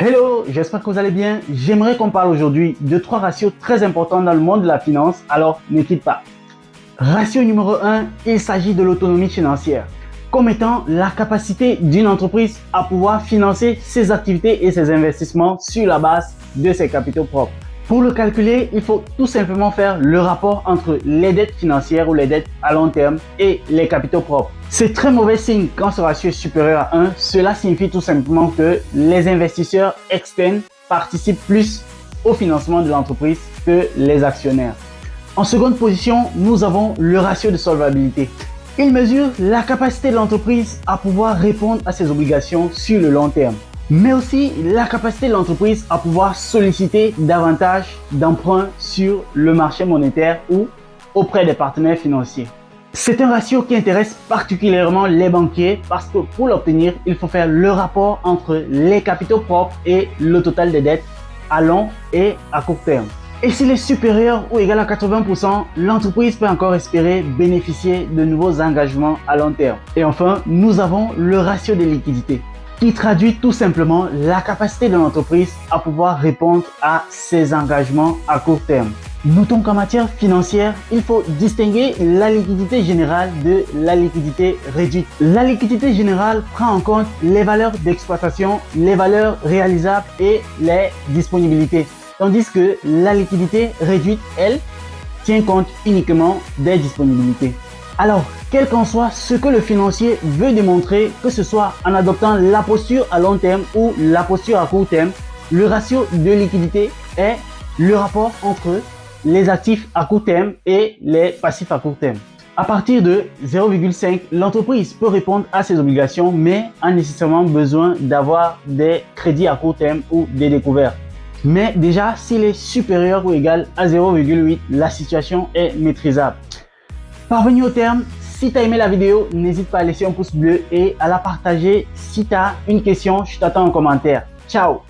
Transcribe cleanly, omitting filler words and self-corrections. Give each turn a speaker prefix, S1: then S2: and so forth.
S1: Hello, j'espère que vous allez bien. J'aimerais qu'on parle aujourd'hui de 3 ratios très importants dans le monde de la finance, alors ne quitte pas. Ratio numéro 1, il s'agit de l'autonomie financière, comme étant la capacité d'une entreprise à pouvoir financer ses activités et ses investissements sur la base de ses capitaux propres. Pour le calculer, il faut tout simplement faire le rapport entre les dettes financières ou les dettes à long terme et les capitaux propres. C'est très mauvais signe quand ce ratio est supérieur à 1. Cela signifie tout simplement que les investisseurs externes participent plus au financement de l'entreprise que les actionnaires. En seconde position, nous avons le ratio de solvabilité. Il mesure la capacité de l'entreprise à pouvoir répondre à ses obligations sur le long terme, mais aussi la capacité de l'entreprise à pouvoir solliciter davantage d'emprunts sur le marché monétaire ou auprès des partenaires financiers. C'est un ratio qui intéresse particulièrement les banquiers parce que pour l'obtenir, il faut faire le rapport entre les capitaux propres et le total des dettes à long et à court terme. Et s'il est supérieur ou égal à 80%, l'entreprise peut encore espérer bénéficier de nouveaux engagements à long terme. Et enfin, nous avons le ratio des liquidités, qui traduit tout simplement la capacité de l'entreprise à pouvoir répondre à ses engagements à court terme. Notons qu'en matière financière, il faut distinguer la liquidité générale de la liquidité réduite. La liquidité générale prend en compte les valeurs d'exploitation, les valeurs réalisables et les disponibilités. Tandis que la liquidité réduite, elle, tient compte uniquement des disponibilités. Alors, quel qu'en soit ce que le financier veut démontrer, que ce soit en adoptant la posture à long terme ou la posture à court terme, le ratio de liquidité est le rapport entre les actifs à court terme et les passifs à court terme. À partir de 0,5, l'entreprise peut répondre à ses obligations, mais a nécessairement besoin d'avoir des crédits à court terme ou des découvertes. Mais déjà, s'il est supérieur ou égal à 0,8, la situation est maîtrisable. Parvenu au terme, si tu as aimé la vidéo, n'hésite pas à laisser un pouce bleu et à la partager. Si tu as une question, je t'attends en commentaire. Ciao!